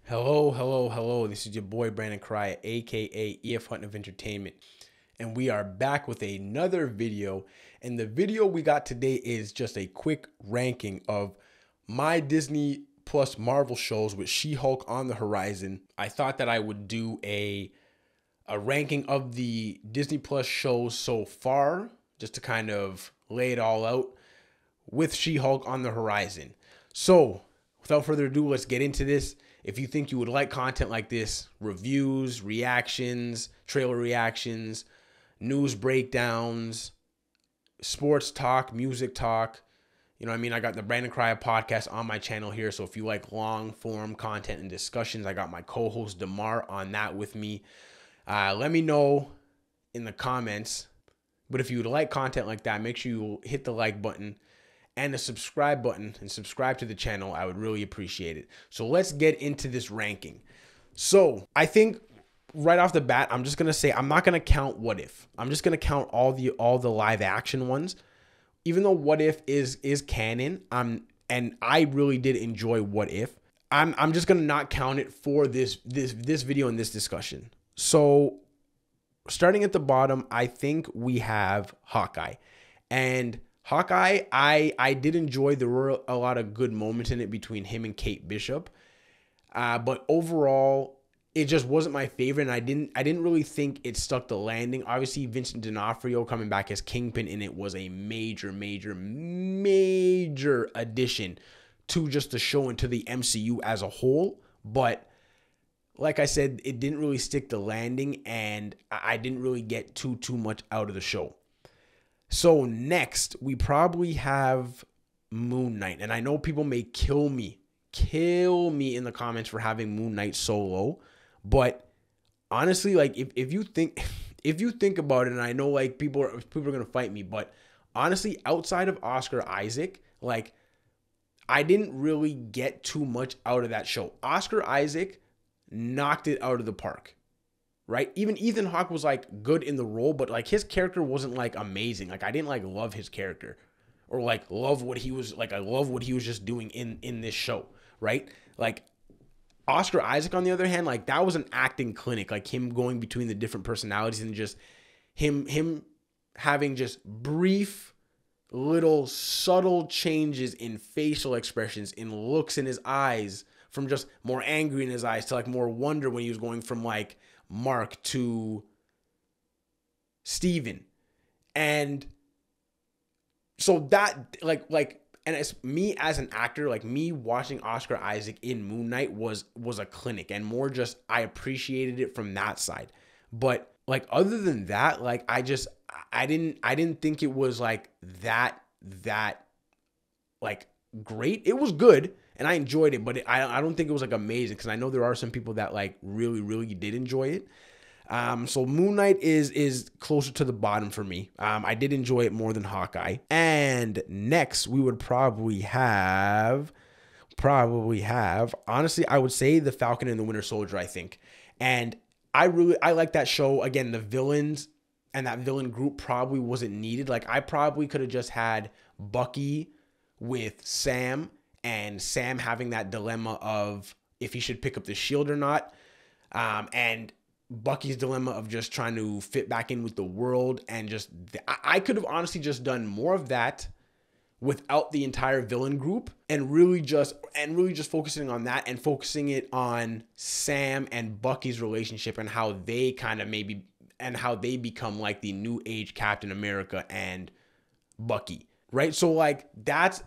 Hello, hello, hello. This is your boy Brandon Correia, aka EF Hunt of Entertainment. And we are back with another video. And the video we got today is just a quick ranking of my Disney Plus Marvel shows with She-Hulk on the horizon. I thought that I would do a ranking of the Disney Plus shows so far, just to kind of lay it all out with She-Hulk on the horizon. So, without further ado, let's get into this. If you think you would like content like this, reviews, reactions, trailer reactions, news breakdowns, sports talk, music talk, you know what I mean? I got the Brandon Correia podcast on my channel here. So if you like long form content and discussions, I got my co-host Damar on that with me. Let me know in the comments. But if you would like content like that, make sure you hit the like button and the subscribe button and subscribe to the channel. I would really appreciate it. So let's get into this ranking. So I think right off the bat, I'm just going to say, I'm not going to count What If. I'm just going to count all the live action ones. Even though What If is canon, and I really did enjoy What If, I'm just going to not count it for this video and this discussion. So starting at the bottom, I think we have Hawkeye. And Hawkeye, I did enjoy. There were a lot of good moments in it between him and Kate Bishop, but overall, it just wasn't my favorite. And I didn't really think it stuck the landing. Obviously, Vincent D'Onofrio coming back as Kingpin in it was a major addition to just the show and to the MCU as a whole. But like I said, it didn't really stick the landing, and I didn't really get too much out of the show. So next, we probably have Moon Knight. And I know people may kill me in the comments for having Moon Knight so low. But honestly, like if you think about it, and I know like people are going to fight me, but honestly, outside of Oscar Isaac, like I didn't really get too much out of that show. Oscar Isaac knocked it out of the park. Right? Even Ethan Hawke was like good in the role, but like his character wasn't like amazing. Like I didn't like love his character or like love what he was like. I love what he was just doing in this show. Right? Like Oscar Isaac, on the other hand, like that was an acting clinic, like him going between the different personalities and just him having just brief little subtle changes in facial expressions, in looks in his eyes, from just more angry in his eyes to like more wonder when he was going from like Mark to Steven. And so that and it's me as an actor, like me watching Oscar Isaac in Moon Knight was a clinic, and more just I appreciated it from that side. But like other than that, like I didn't think it was like that like great. It was good and I enjoyed it, but I don't think it was like amazing, because I know there are some people that like really did enjoy it. So Moon Knight is closer to the bottom for me. I did enjoy it more than Hawkeye. And next we would probably have, honestly, I would say the Falcon and the Winter Soldier, I think. And I like that show. Again, the villains and that villain group probably wasn't needed. Like I probably could have just had Bucky with Sam, and Sam having that dilemma of if he should pick up the shield or not. And Bucky's dilemma of just trying to fit back in with the world, and just I could have honestly just done more of that without the entire villain group, and really just focusing on that, and focusing it on Sam and Bucky's relationship and how they kind of how they become like the new age Captain America and Bucky. Right? So like that's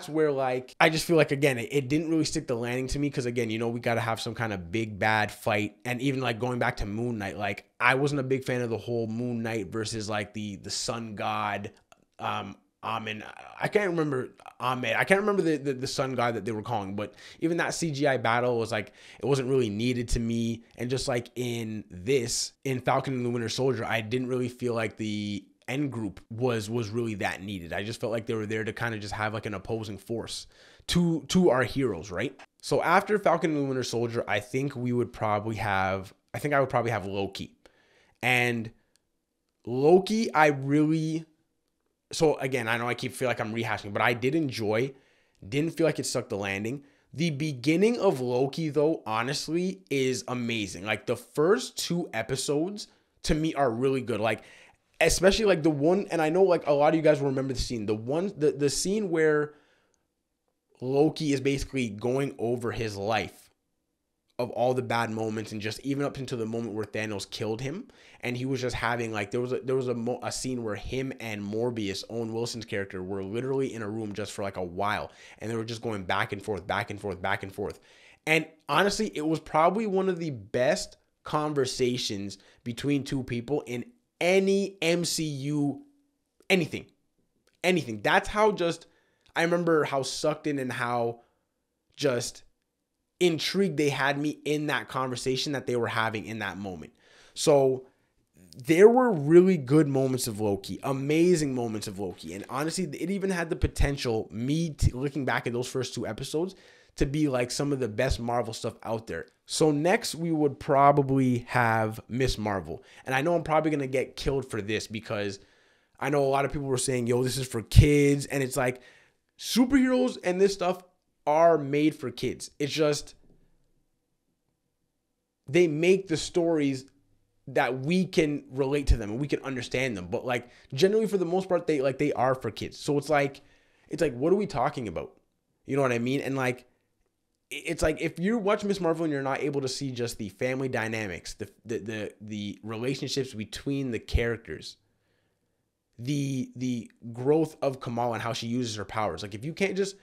where like I just feel like, again, it didn't really stick the landing to me, because again, you know, we got to have some kind of big bad fight. And even like going back to Moon Knight, like I wasn't a big fan of the whole Moon Knight versus like the sun god Amen. I can't remember Ahmed. I can't remember the sun god that they were calling, but even that CGI battle was like, it wasn't really needed to me. And just like in Falcon and the Winter Soldier, I didn't really feel like the end group was really that needed. I just felt like they were there to kind of just have like an opposing force to our heroes, right? So after Falcon and the Winter Soldier, I think I would probably have Loki. And Loki, so again, I know I feel like I'm rehashing, but I did enjoy. Didn't feel like it stuck the landing. The beginning of Loki, though, honestly, is amazing. Like, the first 2 episodes, to me, are really good. Like, especially, like, the one, and I know, like, a lot of you guys will remember the scene. The scene where Loki is basically going over his life of all the bad moments, and just even up into the moment where Thanos killed him, and he was just having, like, there was a scene where him and Morbius, Owen Wilson's character, were literally in a room just for like a while, and they were just going back and forth, back and forth, back and forth. And honestly, it was probably one of the best conversations between 2 people in any MCU, anything. That's how just, I remember how sucked in and how just intrigued they had me in that conversation that they were having in that moment. So there were really good moments of Loki, amazing moments of Loki. And honestly, it even had the potential, looking back at those first 2 episodes, to be like some of the best Marvel stuff out there. So next we would probably have Miss Marvel. And I know I'm probably going to get killed for this, because I know a lot of people were saying, yo, this is for kids. And it's like, superheroes and this stuff are made for kids. It's just, they make the stories that we can relate to them and we can understand them. But like, generally, for the most part, they are for kids. So it's like, what are we talking about? You know what I mean? And like, it's like, if you watch Miss Marvel and you're not able to see just the family dynamics, the relationships between the characters, the growth of Kamala and how she uses her powers. Like, if you can't just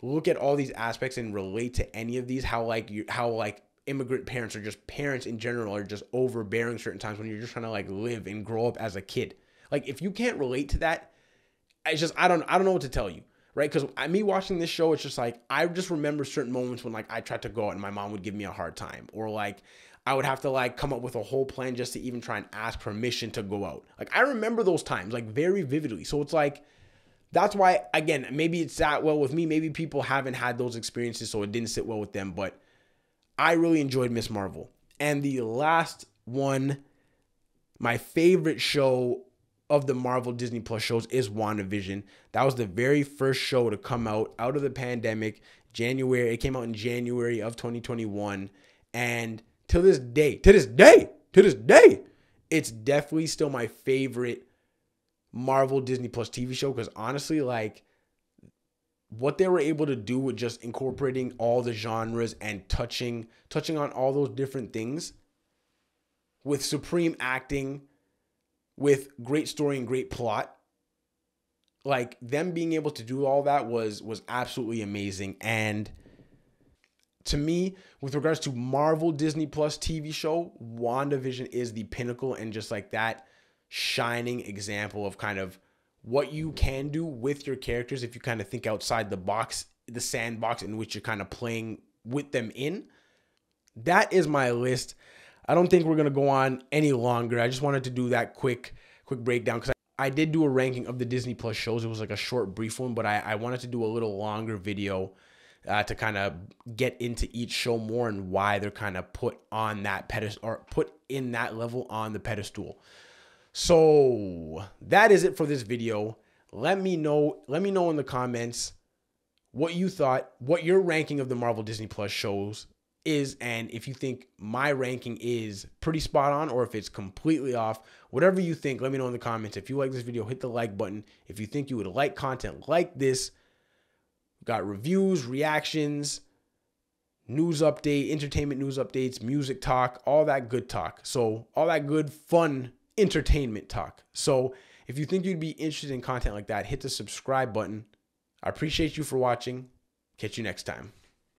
look at all these aspects and relate to any of these, how immigrant parents, or just parents in general, are just overbearing certain times when you're just trying to like live and grow up as a kid. Like, if you can't relate to that, it's just, I don't know what to tell you, right? Because me watching this show, it's just like, I just remember certain moments when like I tried to go out and my mom would give me a hard time, or like I would have to like come up with a whole plan just to even try and ask permission to go out. Like, I remember those times like very vividly. So it's like, that's why, again, maybe it sat well with me. Maybe people haven't had those experiences, so it didn't sit well with them. But I really enjoyed Miss Marvel. And the last one, my favorite show of the Marvel Disney Plus shows, is WandaVision. That was the very first show to come out of the pandemic. January. It came out in January of 2021. And to this day, it's definitely still my favorite Marvel Disney Plus TV show, because honestly, like, what they were able to do with just incorporating all the genres and touching on all those different things, with supreme acting, with great story and great plot, like, them being able to do all that was absolutely amazing. And to me, with regards to Marvel Disney Plus TV show, WandaVision is the pinnacle, and just like that shining example of kind of what you can do with your characters if you kind of think outside the box, the sandbox in which you're kind of playing with them in. That is my list. I don't think we're going to go on any longer. I just wanted to do that quick breakdown, because I did do a ranking of the Disney Plus shows. It was like a short, brief one, but I wanted to do a little longer video to kind of get into each show more and why they're kind of put on that pedestal, or put in that level on the pedestal. So that is it for this video. Let me know in the comments what you thought, what your ranking of the Marvel Disney Plus shows is, and if you think my ranking is pretty spot on or if it's completely off. Whatever you think, let me know in the comments. If you like this video, hit the like button. If you think you would like content like this, we've got reviews, reactions, news update, entertainment news updates, music talk, all that good talk. So all that good, fun entertainment talk. So if you think you'd be interested in content like that, hit the subscribe button. I appreciate you for watching. Catch you next time.